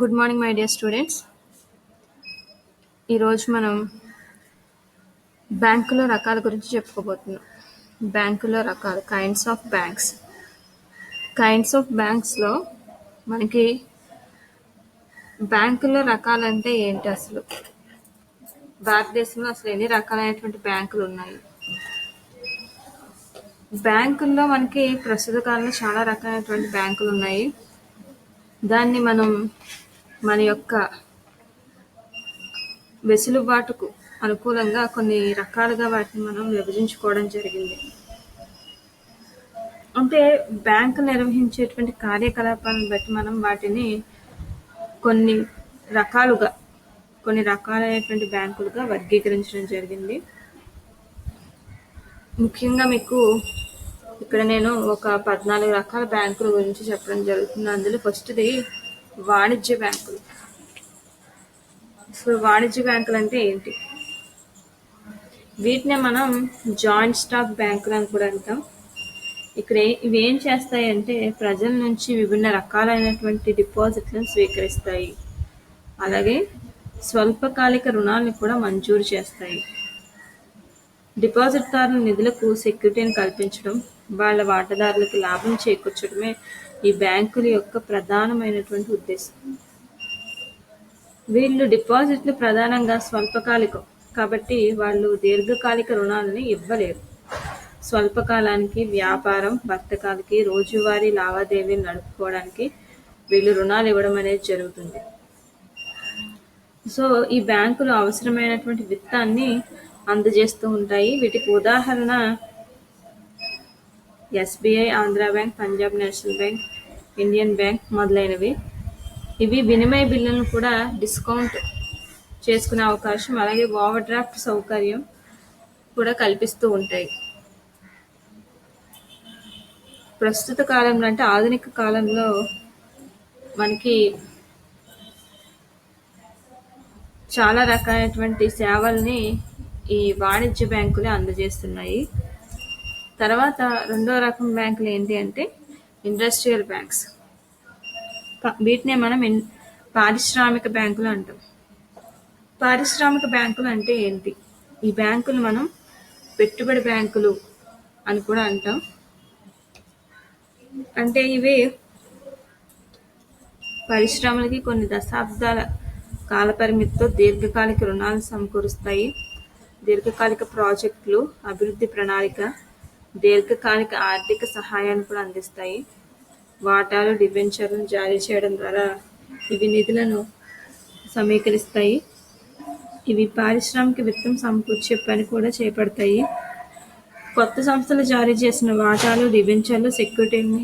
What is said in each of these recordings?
Good morning my dear students. ఈరోజు మనం బ్యాంకుల రకాల గురించి చెప్పుకోబోతున్నాం. బ్యాంకుల రకాలు, కైండ్స్ ఆఫ్ బ్యాంక్స్లో మనకి బ్యాంకుల రకాలంటే ఏంటి, అసలు భారతదేశంలో అసలు ఎన్ని రకాలైనటువంటి బ్యాంకులు ఉన్నాయి? బ్యాంకుల్లో మనకి ప్రస్తుత కాలంలో చాలా రకాలైనటువంటి బ్యాంకులు ఉన్నాయి. దాన్ని మనం మన యొక్క వెసులుబాటుకు అనుకూలంగా కొన్ని రకాలుగా వాటిని మనం విభజించుకోవడం జరిగింది. అంటే బ్యాంకు నిర్వహించేటువంటి కార్యకలాపాలను బట్టి మనం వాటిని కొన్ని రకాలైనటువంటి బ్యాంకులుగా వర్గీకరించడం జరిగింది. ముఖ్యంగా మీకు ఇక్కడ నేను ఒక 14 రకాల బ్యాంకుల గురించి చెప్పడం జరుగుతుంది. అందులో ఫస్ట్ది వాణిజ్య బ్యాంకులు. సో వాణిజ్య బ్యాంకులు అంటే ఏంటి? వీటినే మనం జాయింట్ స్టాక్ బ్యాంకులు అని కూడా అంటాం. ఇక్కడ ఇవి ఏం చేస్తాయంటే ప్రజల నుంచి విభిన్న రకాలైనటువంటి డిపాజిట్లను స్వీకరిస్తాయి, అలాగే స్వల్పకాలిక రుణాలను కూడా మంజూరు చేస్తాయి. డిపాజిట్దారుల నిధులకు సెక్యూరిటీని కల్పించడం, వాళ్ళ వాటాదారులకు లాభం చేకూర్చడమే ఈ బ్యాంకుల యొక్క ప్రధానమైనటువంటి ఉద్దేశం. వీళ్ళు డిపాజిట్లు ప్రధానంగా స్వల్పకాలికం కాబట్టి వాళ్ళు దీర్ఘకాలిక రుణాలని ఇవ్వలేరు. స్వల్పకాలానికి వ్యాపారం, వర్తకాలకి, రోజువారీ లావాదేవీలు నడుపుకోవడానికి వీళ్ళు రుణాలు ఇవ్వడం అనేది జరుగుతుంది. సో ఈ బ్యాంకులు అవసరమైనటువంటి విత్తాన్ని అందజేస్తూ ఉంటాయి. వీటికి ఉదాహరణ SBI, Andhra bank, Punjab national bank, Indian bank మొదలైనవి. ఇవి వినిమయ బిల్లులను కూడా డిస్కౌంట్ చేసుకునే అవకాశం, అలాగే ఓవర్ డ్రాఫ్ట్ సౌకర్యం కూడా కల్పిస్తూ ఉంటాయి. ప్రస్తుత కాలంలో అంటే ఆధునిక కాలంలో మనకి చాలా రకాలైనటువంటి సేవల్ని ఈ వాణిజ్య బ్యాంకులే అందజేస్తున్నాయి. తర్వాత రెండో రకం బ్యాంకులు ఏంటి అంటే ఇండస్ట్రియల్ బ్యాంక్స్. వీటినే మనం పారిశ్రామిక బ్యాంకులు అంటాం. పారిశ్రామిక బ్యాంకులు అంటే ఏంటి? ఈ బ్యాంకులు మనం పెట్టుబడి బ్యాంకులు అని కూడా అంటాం. అంటే ఇవి పరిశ్రమలకి కొన్ని దశాబ్దాల కాలపరిమితితో దీర్ఘకాలిక రుణాలను సమకూరుస్తాయి. దీర్ఘకాలిక ప్రాజెక్టులు, అభివృద్ధి ప్రణాళిక, దీర్ఘకాలిక ఆర్థిక సహాయాన్ని కూడా అందిస్తాయి. వాటాలు, డిబెంచర్లను జారీ చేయడం ద్వారా ఇవి నిధులను సమీకరిస్తాయి. ఇవి పారిశ్రామిక విత్తం సమకూర్చే పని కూడా చేపడతాయి. కొత్త సంస్థలు జారీ చేసిన వాటాలు, డిబెంచర్లు సెక్యూరిటీని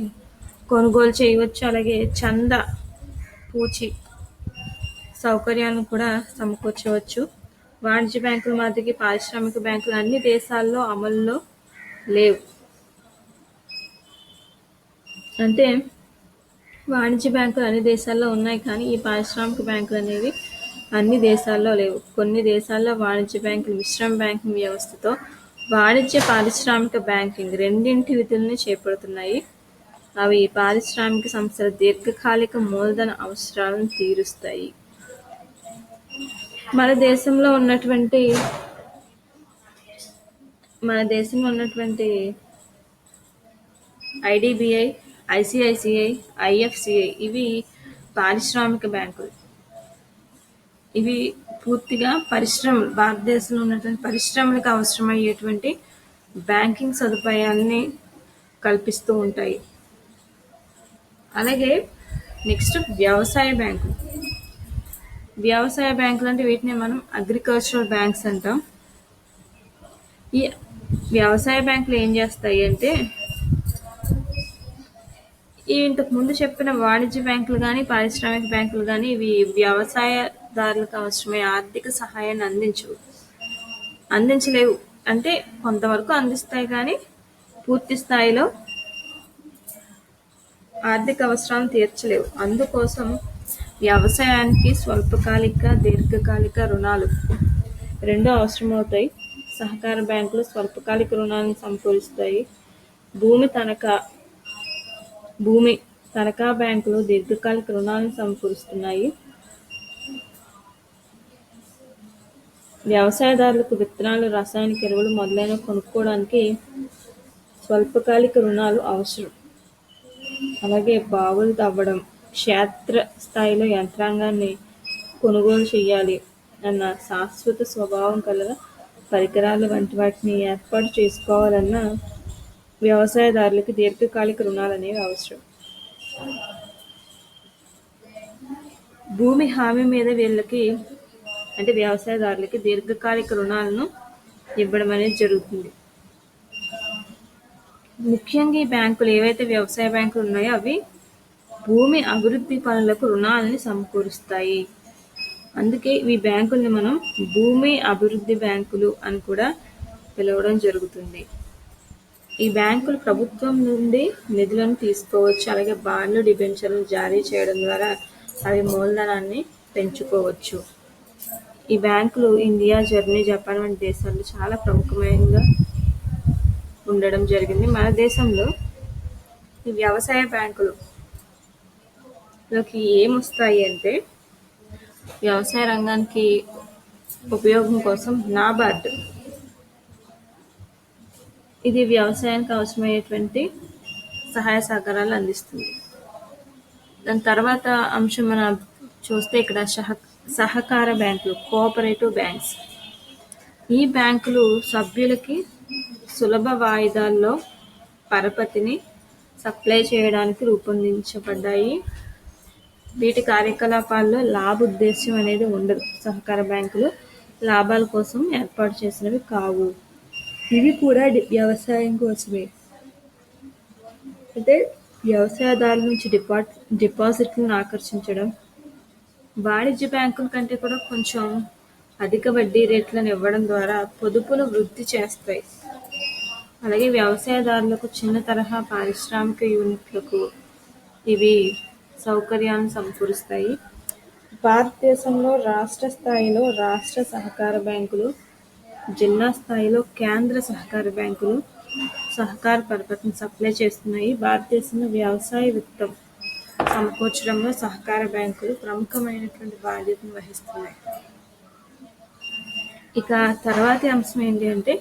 కొనుగోలు చేయవచ్చు, అలాగే చందా, పూచి సౌకర్యాలను కూడా సమకూర్చవచ్చు. వాణిజ్య బ్యాంకుల మాదిరి పారిశ్రామిక బ్యాంకులు అన్ని దేశాల్లో అమల్లో లేవు. అంటే వాణిజ్య బ్యాంకులు అన్ని దేశాల్లో ఉన్నాయి, కానీ ఈ పారిశ్రామిక బ్యాంకులు అనేవి అన్ని దేశాల్లో లేవు. కొన్ని దేశాల్లో వాణిజ్య బ్యాంకులు మిశ్రమ బ్యాంకింగ్ వ్యవస్థతో వాణిజ్య, పారిశ్రామిక బ్యాంకింగ్ రెండింటి విధులను చేపడుతున్నాయి. అవి పారిశ్రామిక సంస్థల దీర్ఘకాలిక మూలధన అవసరాలను తీరుస్తాయి. మన దేశంలో ఉన్నటువంటి ఐడిబిఐ, ఐసిఐసిఐ, ఐఎఫ్సిఐ ఇవి పారిశ్రామిక బ్యాంకులు. ఇవి పూర్తిగా భారతదేశంలో ఉన్నటువంటి పరిశ్రమలకు అవసరమయ్యేటువంటి బ్యాంకింగ్ సదుపాయాన్ని కల్పిస్తూ ఉంటాయి. అలాగే నెక్స్ట్ వ్యవసాయ బ్యాంకులు. వ్యవసాయ బ్యాంకులు అంటే వీటిని మనం అగ్రికల్చరల్ బ్యాంక్స్ అంటాం. ఈ వ్యవసాయ బ్యాంకులు ఏం చేస్తాయి అంటే ఇంతకు ముందు చెప్పిన వాణిజ్య బ్యాంకులు కానీ పారిశ్రామిక బ్యాంకులు కానీ ఇవి వ్యవసాయదారులకు అవసరమయ్యే ఆర్థిక సహాయాన్ని అందించలేవు. అంటే కొంతవరకు అందిస్తాయి, కానీ పూర్తి స్థాయిలో ఆర్థిక అవసరాలను తీర్చలేవు. అందుకోసం వ్యవసాయానికి స్వల్పకాలిక, దీర్ఘకాలిక రుణాలు రెండూ అవసరమవుతాయి. సహకార బ్యాంకులు స్వల్పకాలిక రుణాలను సమకూరుస్తాయి. భూమి తనఖా బ్యాంకులు దీర్ఘకాలిక రుణాలను సమకూరుస్తున్నాయి. వ్యవసాయదారులకు విత్తనాలు, రసాయనిక ఎరువులు మొదలైనవి కొనుక్కోవడానికి స్వల్పకాలిక రుణాలు అవసరం. అలాగే బావులు తవ్వడం, క్షేత్ర స్థాయిలో యంత్రాంగాన్ని కొనుగోలు చేయాలి అన్న శాశ్వత స్వభావం కల పరికరాలు వంటి వాటిని ఏర్పాటు చేసుకోవాలన్న వ్యవసాయదారులకి దీర్ఘకాలిక రుణాలనేవి అవసరం. భూమి హామీ మీద వీళ్ళకి అంటే వ్యవసాయదారులకి దీర్ఘకాలిక రుణాలను ఇవ్వడం అనేది జరుగుతుంది. ముఖ్యంగా ఈ బ్యాంకులు ఏవైతే వ్యవసాయ బ్యాంకులు ఉన్నాయో అవి భూమి అభివృద్ధి పనులకు రుణాలని సమకూరుస్తాయి. అందుకే ఈ బ్యాంకుల్ని మనం భూమి అభివృద్ధి బ్యాంకులు అని కూడా పిలవడం జరుగుతుంది. ఈ బ్యాంకులు ప్రభుత్వం నుండి నిధులను తీసుకోవచ్చు. అలాగే బాండ్లు, డిబెంచర్లు జారీ చేయడం ద్వారా అవి మూలధనాన్ని పెంచుకోవచ్చు. ఈ బ్యాంకులు ఇండియా, జర్మనీ, జపాన్ వంటి దేశాల్లో చాలా ప్రముఖంగా ఉండడం జరిగింది. మన దేశంలో ఈ వ్యవసాయ బ్యాంకులకి ఏమొస్తాయి అంటే వ్యవసాయ రంగానికి ఉపయోగం కోసం నాబార్డ్ ఇది వ్యవసాయానికి అవసరమైనటువంటి సహాయ సహకారాలు అందిస్తుంది. దాని తర్వాత అంశం మనం చూస్తే ఇక్కడ సహకార బ్యాంకులు, కోఆపరేటివ్ బ్యాంక్స్. ఈ బ్యాంకులు సభ్యులకి సులభ వాయిదాల్లో పరపతిని సప్లై చేయడానికి రూపొందించబడ్డాయి. వీటి కార్యకలాపాల్లో లాభ ఉద్దేశ్యం అనేది ఉండదు. సహకార బ్యాంకులు లాభాల కోసం ఏర్పాటు చేసినవి కావు. ఇవి కూడా వ్యవసాయం కోసమే. అంటే వ్యవసాయదారుల నుంచి డిపాజిట్లను ఆకర్షించడం, వాణిజ్య బ్యాంకుల కంటే కూడా కొంచెం అధిక వడ్డీ రేట్లను ఇవ్వడం ద్వారా పొదుపును వృద్ధి చేస్తాయి. అలాగే వ్యవసాయదారులకు, చిన్న తరహా పారిశ్రామిక యూనిట్లకు ఇవి సౌకర్యాలను సమకూరుస్తాయి. భారతదేశంలో రాష్ట్ర స్థాయిలో రాష్ట్ర సహకార బ్యాంకులు, జిల్లా స్థాయిలో కేంద్ర సహకార బ్యాంకులు సహకార పరపతిని సప్లై చేస్తున్నాయి. భారతదేశంలో వ్యవసాయ విత్తం సమకూర్చడంలో సహకార బ్యాంకులు ప్రముఖమైనటువంటి బాధ్యతను వహిస్తున్నాయి. ఇక తర్వాతి అంశం ఏంటి అంటే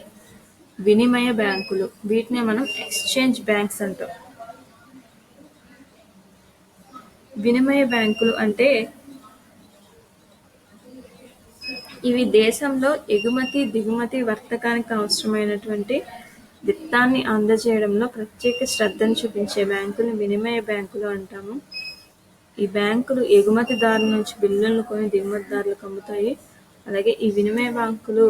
వినిమయ బ్యాంకులు. వీటిని మనం ఎక్స్చేంజ్ బ్యాంక్స్ అంటాం. వినిమయ బ్యాంకులు అంటే ఇవి దేశంలో ఎగుమతి, దిగుమతి వర్తకానికి అవసరమైనటువంటి విత్తాన్ని అందజేయడంలో ప్రత్యేక శ్రద్ధను చూపించే బ్యాంకులను వినిమయ బ్యాంకులు అంటాము. ఈ బ్యాంకులు ఎగుమతిదారుల నుంచి బిల్లులను కొని దిగుమతిదారులకు అమ్ముతాయి. అలాగే ఈ వినిమయ బ్యాంకులు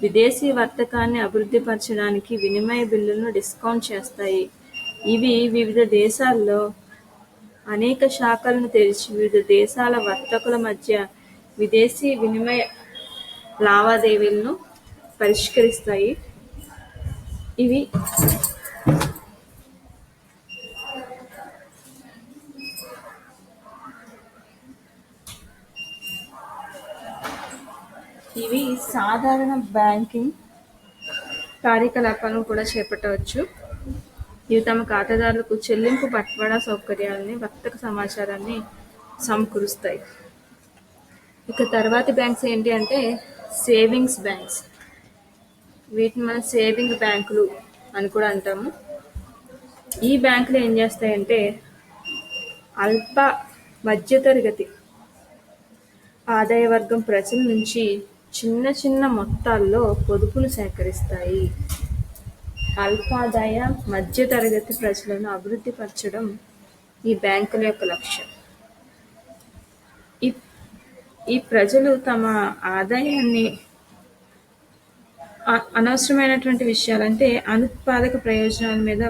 విదేశీ వర్తకాన్ని అభివృద్ధి పరచడానికి వినిమయ బిల్లులను డిస్కౌంట్ చేస్తాయి. ఇవి వివిధ దేశాల్లో అనేక శాఖలను తెరిచి వివిధ దేశాల వర్తకుల మధ్య విదేశీ వినిమయ లావాదేవీలను పరిష్కరిస్తాయి. ఇవి సాధారణ బ్యాంకింగ్ కార్యకలాపాలను కూడా చేపట్టవచ్చు. ఇవి తమ ఖాతాదారులకు చెల్లింపు, బట్వాడా సౌకర్యాలని, వర్తక సమాచారాన్ని సమకూరుస్తాయి. ఇక తర్వాతి బ్యాంక్స్ ఏంటి అంటే సేవింగ్స్ బ్యాంక్స్. వీటిని మనం సేవింగ్ బ్యాంకులు అని కూడా అంటాము. ఈ బ్యాంకులు ఏం చేస్తాయంటే అల్ప మధ్యతరగతి ఆదాయ వర్గం ప్రజల నుంచి చిన్న చిన్న మొత్తాల్లో పొదుపులు సేకరిస్తాయి. అల్పాదాయ మధ్యతరగతి ప్రజలను అభివృద్ధి పరచడం ఈ బ్యాంకుల యొక్క లక్ష్యం. ఈ ప్రజలు తమ ఆదాయాన్ని అనవసరమైనటువంటి విషయాలంటే అనుత్పాదక ప్రయోజనాల మీద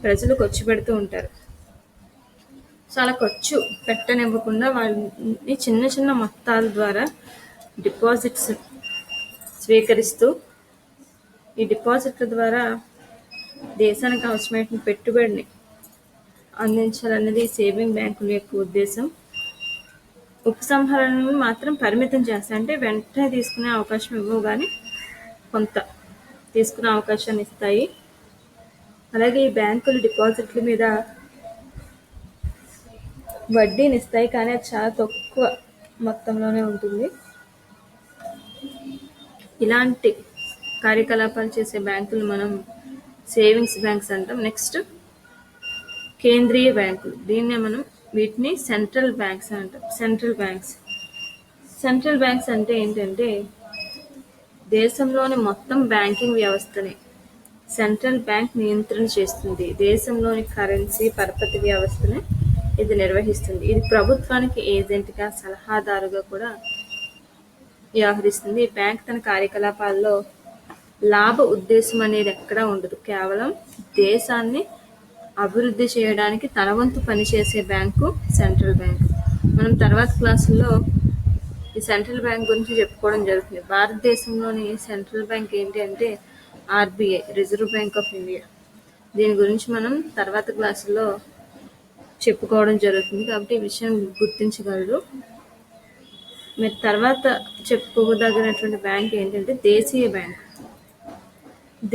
ప్రజలు ఖర్చు పెడుతూ ఉంటారు. సో అలా ఖర్చు పెట్టనివ్వకుండా వాళ్ళని చిన్న చిన్న మొత్తాల ద్వారా డిపాజిట్స్ స్వీకరిస్తూ ఈ డిపాజిట్ల ద్వారా దేశానికి అవసరమైన పెట్టుబడిని అందించాలన్నది సేవింగ్ బ్యాంకుల యొక్క ఉద్దేశం. ఉపసంహరణను మాత్రం పరిమితం చేస్తాయి. అంటే వెంటనే తీసుకునే అవకాశం ఇవ్వవు, కానీ కొంత తీసుకునే అవకాశాన్ని ఇస్తాయి. అలాగే ఈ బ్యాంకులు డిపాజిట్ల మీద వడ్డీని ఇస్తాయి, కానీ అది చాలా తక్కువ మొత్తంలోనే ఉంటుంది. ఇలాంటి కార్యకలాపాలు చేసే బ్యాంకులు మనం సేవింగ్స్ బ్యాంక్స్ అంటాం. నెక్స్ట్ కేంద్రీయ బ్యాంకులు, దీన్నే మనం వీటిని సెంట్రల్ బ్యాంక్స్ అంటాం. సెంట్రల్ బ్యాంక్స్ అంటే ఏంటంటే దేశంలోని మొత్తం బ్యాంకింగ్ వ్యవస్థని సెంట్రల్ బ్యాంక్ నియంత్రణ చేస్తుంది. దేశంలోని కరెన్సీ పరపతి వ్యవస్థని ఇది నిర్వహిస్తుంది. ఇది ప్రభుత్వానికి ఏజెంట్గా, సలహాదారుగా కూడా వ్యవహరిస్తుంది. ఈ బ్యాంక్ తన కార్యకలాపాల్లో లాభ ఉద్దేశం అనేది ఎక్కడా ఉండదు. కేవలం దేశాన్ని అభివృద్ధి చేయడానికి తన వంతు పనిచేసే బ్యాంకు సెంట్రల్ బ్యాంక్. మనం తర్వాత క్లాసుల్లో ఈ సెంట్రల్ బ్యాంక్ గురించి చెప్పుకోవడం జరుగుతుంది. భారతదేశంలోని సెంట్రల్ బ్యాంక్ ఏంటి అంటే RBI, reserve bank of India. దీని గురించి మనం తర్వాత క్లాసుల్లో చెప్పుకోవడం జరుగుతుంది, కాబట్టి ఈ విషయం గుర్తించగలరు. మీరు తర్వాత చెప్పుకోదగినటువంటి బ్యాంక్ ఏంటంటే దేశీయ బ్యాంక్.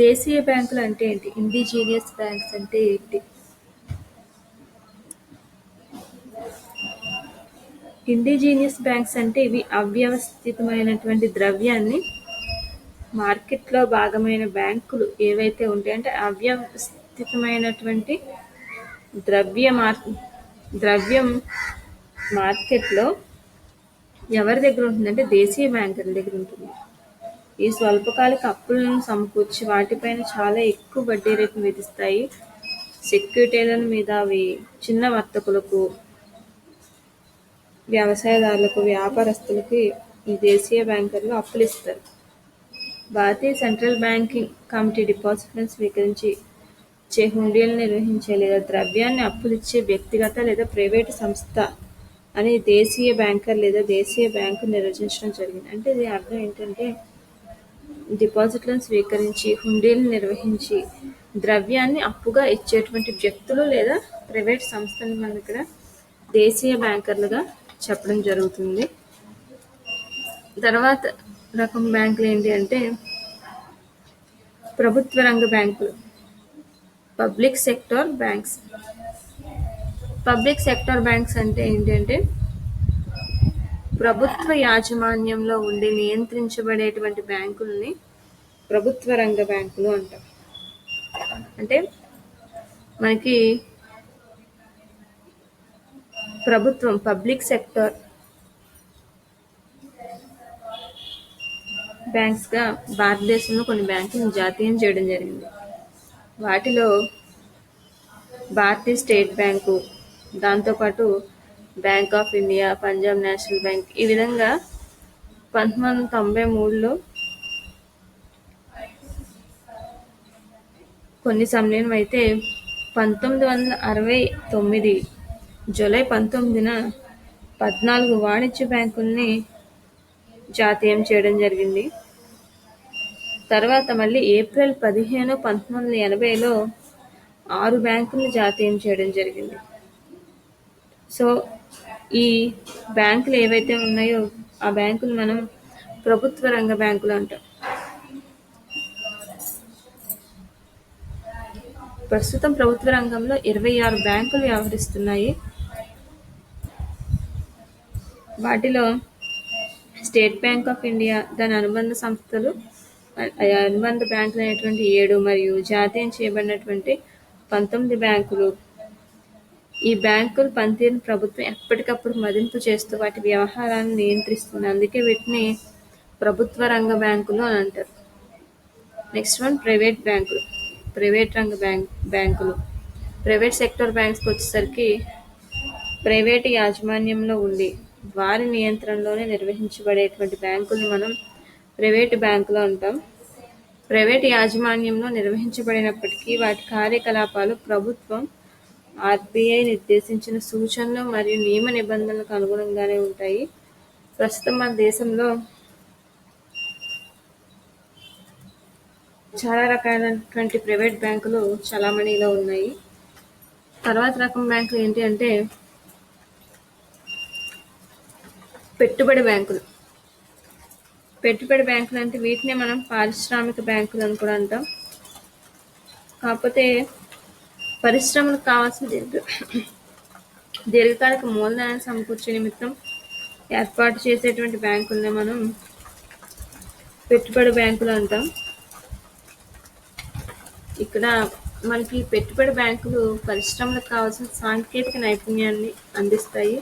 దేశీయ బ్యాంకులు అంటే ఏంటి? ఇండిజీనియస్ బ్యాంక్స్ అంటే ఏంటి? ఇండిజీనియస్ బ్యాంక్స్ అంటే ఇవి అవ్యవస్థితమైనటువంటి ద్రవ్యాన్ని మార్కెట్లో భాగమైన బ్యాంకులు ఏవైతే ఉంటాయంటే అవ్యవస్థితమైనటువంటి ద్రవ్యం మార్కెట్లో ఎవరి దగ్గర ఉంటుందంటే దేశీయ బ్యాంకుల దగ్గర ఉంటుంది. ఈ స్వల్పకాలిక అప్పులను సమకూర్చి వాటిపైన చాలా ఎక్కువ వడ్డీ రేటును విధిస్తాయి. సెక్యూరిటీల మీద అవి చిన్న వర్తకులకు, వ్యవసాయదారులకు, వ్యాపారస్తులకి ఈ దేశీయ బ్యాంకర్లు అప్పులు ఇస్తారు. భారతీయ సెంట్రల్ బ్యాంకింగ్ కమిటీ డిపాజిట్లను స్వీకరించి హుండీలను నిర్వహించే లేదా ద్రవ్యాన్ని అప్పులిచ్చే వ్యక్తిగత లేదా ప్రైవేటు సంస్థ అని దేశీయ బ్యాంకర్ లేదా దేశీయ బ్యాంకు నిర్వచించడం జరిగింది. అంటే దీని అర్థం ఏంటంటే డిపాజిట్లను స్వీకరించి హుండీలను నిర్వహించి ద్రవ్యాన్ని అప్పుగా ఇచ్చేటువంటి వ్యక్తులు లేదా ప్రైవేట్ సంస్థలు మనం ఇక్కడ దేశీయ బ్యాంకర్లుగా చెప్పడం జరుగుతుంది. తర్వాత రకం బ్యాంకులు ఏంటి అంటే ప్రభుత్వ రంగ బ్యాంకులు, public sector banks. Public sector banks అంటే ఏంటంటే ప్రభుత్వ యాజమాన్యంలో ఉండి నియంత్రించబడేటువంటి బ్యాంకుల్ని ప్రభుత్వ రంగ బ్యాంకులు అంటారు. అంటే మనకి ప్రభుత్వం, పబ్లిక్ సెక్టార్ బ్యాంక్స్గా భారతదేశంలో కొన్ని బ్యాంకులను జాతీయం చేయడం జరిగింది. వాటిలో భారతీయ స్టేట్ బ్యాంకు, దాంతోపాటు bank of India, Punjab national bank. ఈ విధంగా 1993లో కొన్ని సంలీనం అయితే 1969 జూలై 19న 14 వాణిజ్య బ్యాంకుల్ని జాతీయం చేయడం జరిగింది. తర్వాత మళ్ళీ ఏప్రిల్ 15, 1980లో 6 బ్యాంకులను జాతీయం చేయడం జరిగింది. సో ఈ బ్యాంకులు ఏవైతే ఉన్నాయో ఆ బ్యాంకులు మనం ప్రభుత్వ రంగ బ్యాంకులు అంటాం. ప్రస్తుతం ప్రభుత్వ రంగంలో 26 బ్యాంకులు వ్యవహరిస్తున్నాయి. వాటిలో స్టేట్ బ్యాంక్ ఆఫ్ ఇండియా, దాని అనుబంధ సంస్థలు, అనుబంధ బ్యాంకులు అనేటువంటి 7 మరియు జాతీయం చేయబడినటువంటి 19 బ్యాంకులు. ఈ బ్యాంకుల పనితీరును ప్రభుత్వం ఎప్పటికప్పుడు మదింపు చేస్తూ వాటి వ్యవహారాన్ని నియంత్రిస్తుంది. అందుకే వీటిని ప్రభుత్వ రంగ బ్యాంకులు అని అంటారు. నెక్స్ట్ వన్ ప్రైవేట్ బ్యాంకులు, ప్రైవేట్ రంగ బ్యాంకులు. ప్రైవేట్ సెక్టర్ బ్యాంక్స్కి వచ్చేసరికి ప్రైవేటు యాజమాన్యంలో ఉండి వారి నియంత్రణలోనే నిర్వహించబడేటువంటి బ్యాంకుల్ని మనం ప్రైవేటు బ్యాంకులు అంటాం. ప్రైవేటు యాజమాన్యంలో నిర్వహించబడినప్పటికీ వాటి కార్యకలాపాలు ప్రభుత్వం, ఆర్బీఐ నిర్దేశించిన సూచనలు మరియు నియమ నిబంధనలకు అనుగుణంగానే ఉంటాయి. ప్రస్తుతం మన దేశంలో చాలా రకాలైనటువంటి ప్రైవేట్ బ్యాంకులు చలామణిలో ఉన్నాయి. తర్వాత రకం బ్యాంకులు ఏంటి అంటే పెట్టుబడి బ్యాంకులు. పెట్టుబడి బ్యాంకులు అంటే వీటినే మనం పారిశ్రామిక బ్యాంకులు అని కూడా అంటాం. కాకపోతే పరిశ్రమలకు కావాల్సిన దీర్ఘకాలిక మూలధనాన్ని సమకూర్చే నిమిత్తం ఏర్పాటు చేసేటువంటి బ్యాంకుల్ని మనం పెట్టుబడి బ్యాంకులు అంటాం. ఇక్కడ మనకి పెట్టుబడి బ్యాంకులు పరిశ్రమలకు కావాల్సిన సాంకేతిక నైపుణ్యాన్ని అందిస్తాయి.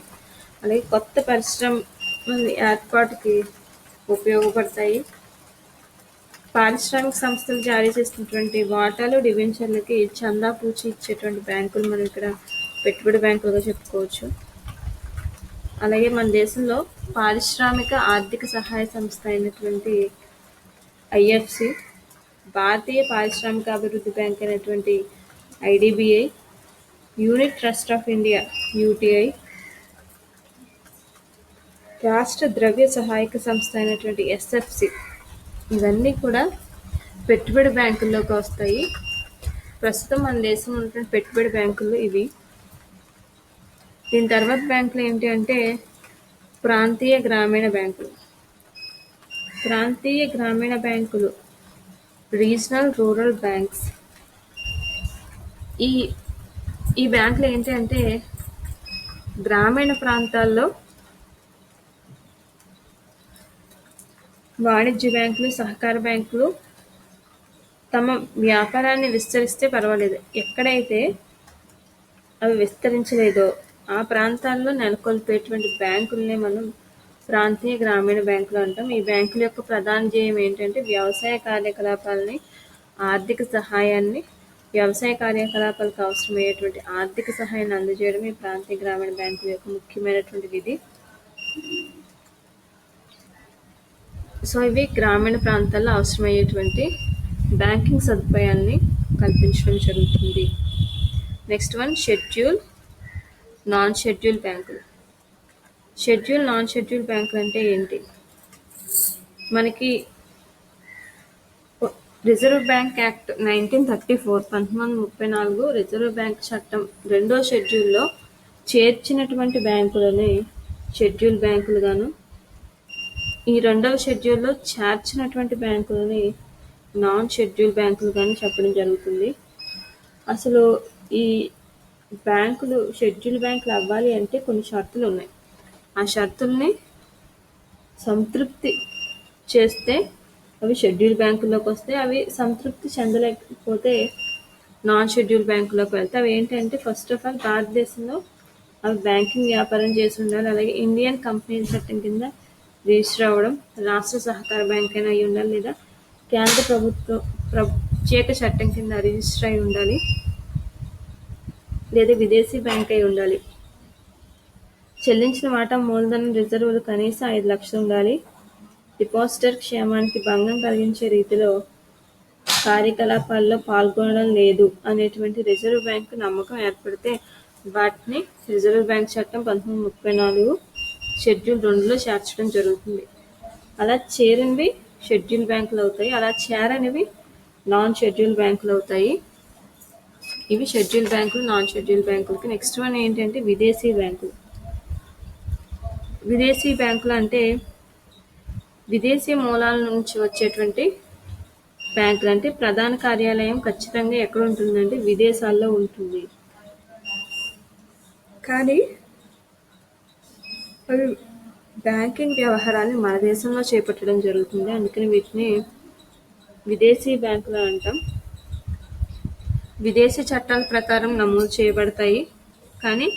అలాగే కొత్త పరిశ్రమల ఏర్పాటుకి ఉపయోగపడతాయి. పారిశ్రామిక సంస్థలు జారీ చేసినటువంటి వాటాలు డిబెంచర్లకి చందా పూచి ఇచ్చేటువంటి బ్యాంకులు మనం ఇక్కడ పెట్టుబడి బ్యాంకులుగా చెప్పుకోవచ్చు. అలాగే మన దేశంలో పారిశ్రామిక ఆర్థిక సహాయ సంస్థ అయినటువంటి ఐఎఫ్సి, భారతీయ పారిశ్రామిక అభివృద్ధి బ్యాంక్ అయినటువంటి IDBI, unit trust of India UTI, రాష్ట్ర ద్రవ్య సహాయక సంస్థ అయినటువంటి ఎస్ఎఫ్సి, ఇవన్నీ కూడా పెట్టుబడి బ్యాంకుల్లోకి వస్తాయి. ప్రస్తుతం మన దేశంలో ఉన్నటువంటి పెట్టుబడి బ్యాంకులు ఇవి. దీని తర్వాత బ్యాంకులు ఏంటి అంటే ప్రాంతీయ గ్రామీణ బ్యాంకులు. ప్రాంతీయ గ్రామీణ బ్యాంకులు, రీజనల్ రూరల్ బ్యాంక్స్. ఈ బ్యాంకులు ఏంటి అంటే గ్రామీణ ప్రాంతాల్లో వాణిజ్య బ్యాంకులు, సహకార బ్యాంకులు తమ వ్యాపారాన్ని విస్తరిస్తే పర్వాలేదు, ఎక్కడైతే అవి విస్తరించలేదో ఆ ప్రాంతాల్లో నెలకొల్పేటువంటి బ్యాంకుల్ని మనం ప్రాంతీయ గ్రామీణ బ్యాంకులు అంటాం. ఈ బ్యాంకుల యొక్క ప్రధాన ధ్యేయం ఏంటంటే వ్యవసాయ కార్యకలాపాలని, ఆర్థిక సహాయాన్ని, వ్యవసాయ కార్యకలాపాలకు అవసరమయ్యేటువంటి ఆర్థిక సహాయాన్ని అందజేయడం ఈ ప్రాంతీయ గ్రామీణ బ్యాంకుల యొక్క ముఖ్యమైనటువంటి విధి. సో ఇవి గ్రామీణ ప్రాంతాల్లో అవసరమయ్యేటువంటి బ్యాంకింగ్ సదుపాయాన్ని కల్పించడం జరుగుతుంది. Next one schedule, non schedule బ్యాంకులు. షెడ్యూల్, నాన్ షెడ్యూల్ బ్యాంకులు అంటే ఏంటి? మనకి reserve bank act 1934 1934 reserve bank చట్టం 2వ షెడ్యూల్లో చేర్చినటువంటి బ్యాంకులని షెడ్యూల్ బ్యాంకులు గాను, ఈ 2వ షెడ్యూల్లో చేర్చినటువంటి బ్యాంకులని నాన్ షెడ్యూల్ బ్యాంకులు కానీ చెప్పడం జరుగుతుంది. అసలు ఈ బ్యాంకులు షెడ్యూల్ బ్యాంకులు అవ్వాలి అంటే కొన్ని షరతులు ఉన్నాయి. ఆ షరతుల్ని సంతృప్తి చేస్తే అవి షెడ్యూల్ బ్యాంకుల్లోకి వస్తాయి. అవి సంతృప్తి చెందలేకపోతే నాన్ షెడ్యూల్ బ్యాంకులోకి వెళ్తాయి. అవి ఏంటంటే ఫస్ట్ ఆఫ్ ఆల్ భారతదేశంలో అవి బ్యాంకింగ్ వ్యాపారం చేసి ఉండాలి. అలాగే ఇండియన్ కంపెనీల చట్టం కింద రిజిస్టర్ అవ్వడం, రాష్ట్ర సహకార బ్యాంక్ అయినా అయి ఉండాలి, లేదా కేంద్ర ప్రభుత్వం ప్రత్యేక చట్టం కింద రిజిస్టర్ అయి ఉండాలి, లేదా విదేశీ బ్యాంక్ అయి ఉండాలి. చెల్లించిన వాటా మూలధనం రిజర్వులు కనీసం 5 లక్షలు ఉండాలి. డిపాజిటర్ క్షేమానికి భంగం కలిగించే రీతిలో కార్యకలాపాల్లో పాల్గొనడం లేదు అనేటువంటి రిజర్వ్ బ్యాంకు నమ్మకం ఏర్పడితే వాటిని రిజర్వ్ బ్యాంక్ చట్టం 1934 షెడ్యూల్ 2లో చేర్చడం జరుగుతుంది. అలా చేరినవి షెడ్యూల్ బ్యాంకులు అవుతాయి, అలా చేరనివి నాన్ షెడ్యూల్ బ్యాంకులు అవుతాయి. ఇవి షెడ్యూల్ బ్యాంకులు, నాన్ షెడ్యూల్ బ్యాంకులకి. నెక్స్ట్ వన్ ఏంటంటే విదేశీ బ్యాంకులు. విదేశీ బ్యాంకులు అంటే విదేశీ మూలాల నుంచి వచ్చేటువంటి బ్యాంకులు. అంటే ప్రధాన కార్యాలయం ఖచ్చితంగా ఎక్కడ ఉంటుందంటే విదేశాల్లో ఉంటుంది, కానీ అవి బ్యాంకింగ్ వ్యవహారాన్ని మన దేశంలో చేపట్టడం జరుగుతుంది. అందుకని వీటిని విదేశీ బ్యాంకులు అంటాం. విదేశీ చట్టాల ప్రకారం నమోదు చేయబడతాయి, కానీ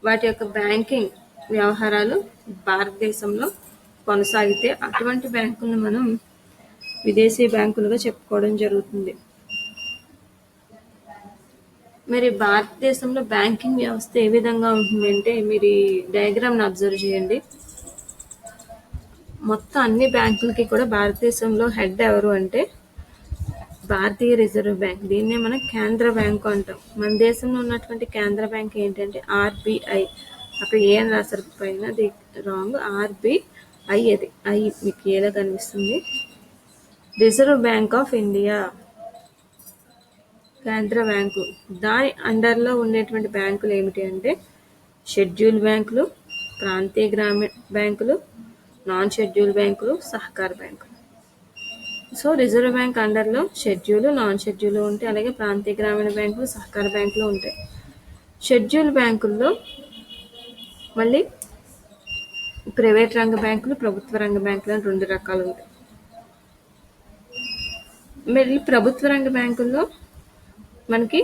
వాటి యొక్క బ్యాంకింగ్ వ్యవహారాలు భారతదేశంలో కొనసాగితే అటువంటి బ్యాంకులను మనం విదేశీ బ్యాంకులుగా చెప్పుకోవడం జరుగుతుంది. మరి భారతదేశంలో బ్యాంకింగ్ వ్యవస్థ ఏ విధంగా ఉంటుందంటే మీరు ఈ డయాగ్రామ్ని అబ్జర్వ్ చేయండి. మొత్తం అన్ని బ్యాంకులకి కూడా భారతదేశంలో హెడ్ ఎవరు అంటే భారతీయ రిజర్వ్ బ్యాంక్. దీన్నే మనం కేంద్ర బ్యాంకు అంటాం. మన దేశంలో ఉన్నటువంటి కేంద్ర బ్యాంక్ ఏంటంటే ఆర్బిఐ. అక్కడ ఏ అని రాసారు పైన, అది రాంగ్. ఆర్బిఐ, అది ఐ మీకు ఏలా కనిపిస్తుంది. రిజర్వ్ బ్యాంక్ ఆఫ్ ఇండియా కేంద్ర బ్యాంకు. దాని అండర్లో ఉండేటువంటి బ్యాంకులు ఏమిటి అంటే షెడ్యూల్ బ్యాంకులు, ప్రాంతీయ గ్రామీణ బ్యాంకులు, నాన్ షెడ్యూల్ బ్యాంకులు, సహకార బ్యాంకులు. సో రిజర్వ్ బ్యాంక్ అండర్లో షెడ్యూల్, నాన్ షెడ్యూల్ ఉంటాయి, అలాగే ప్రాంతీయ గ్రామీణ బ్యాంకులు, సహకార బ్యాంకులు ఉంటాయి. షెడ్యూల్ బ్యాంకుల్లో మళ్ళీ ప్రైవేట్ రంగ బ్యాంకులు, ప్రభుత్వ రంగ బ్యాంకులు అని 2 రకాలు ఉంటాయి. మరి ప్రభుత్వ రంగ బ్యాంకుల్లో మనకి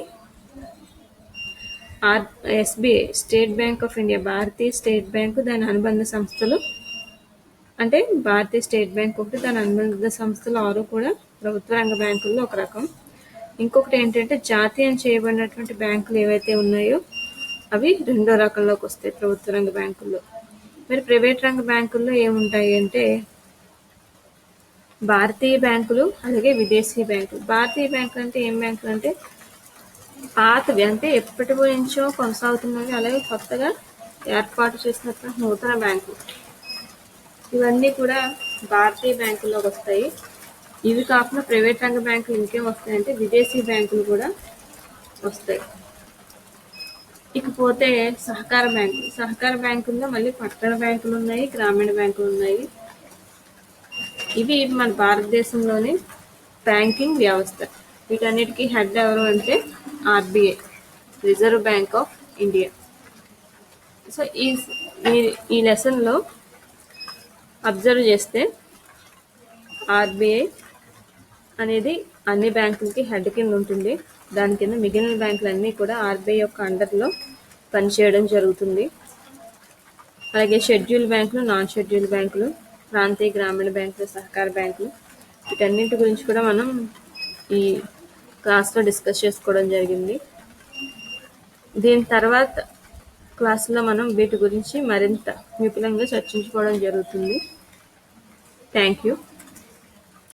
SBI, state bank of India, Bharatiya state bank, దాని అనుబంధ సంస్థలు, అంటే భారతీయ స్టేట్ బ్యాంక్ ఒకటి, దాని అనుబంధ సంస్థలు 6 కూడా ప్రభుత్వ రంగ బ్యాంకుల్లో ఒక రకం. ఇంకొకటి ఏంటంటే జాతీయం చేయబడినటువంటి బ్యాంకులు ఏవైతే ఉన్నాయో అవి 2వ రకంలోకి వస్తాయి ప్రభుత్వ రంగ బ్యాంకుల్లో. మరి ప్రైవేట్ రంగ బ్యాంకుల్లో ఏముంటాయి అంటే భారతీయ బ్యాంకులు, అలాగే విదేశీ బ్యాంకులు. భారతీయ బ్యాంకులు అంటే ఏం బ్యాంకులు అంటే పాతవి, అంటే ఎప్పటి నుంచో కొనసాగుతున్నవి, అలాగే కొత్తగా ఏర్పాటు చేసినటువంటి నూతన బ్యాంకులు, ఇవన్నీ కూడా భారతీయ బ్యాంకుల్లోకి వస్తాయి. ఇవి కాకుండా ప్రైవేట్ రంగ బ్యాంకులు ఇంకేం వస్తాయంటే విదేశీ బ్యాంకులు కూడా వస్తాయి. ఇకపోతే సహకార బ్యాంకులు. సహకార బ్యాంకుల్లో మళ్ళీ పట్టణ బ్యాంకులు ఉన్నాయి, గ్రామీణ బ్యాంకులు ఉన్నాయి. ఇవి మన భారతదేశంలోని బ్యాంకింగ్ వ్యవస్థ. వీటన్నిటికీ హెడ్ ఎవరు అంటే RBI, reserve bank of India. So ఈ లెసన్లో అబ్జర్వ్ చేస్తే ఆర్బీఐ అనేది అన్ని బ్యాంకులకి హెడ్ కింద ఉంటుంది. దాని కింద మిగిలిన బ్యాంకులన్నీ కూడా ఆర్బీఐ యొక్క అండర్లో పనిచేయడం జరుగుతుంది. అలాగే షెడ్యూల్ బ్యాంకులు, నాన్ షెడ్యూల్ బ్యాంకులు, ప్రాంతీయ గ్రామీణ బ్యాంకులు, సహకార బ్యాంకులు, వీటన్నింటి గురించి కూడా మనం ఈ క్లాస్లో డిస్కస్ చేసుకోవడం జరిగింది. దీని తర్వాత క్లాసులో మనం వీటి గురించి మరింత విపులంగా చర్చించుకోవడం జరుగుతుంది. Thank you.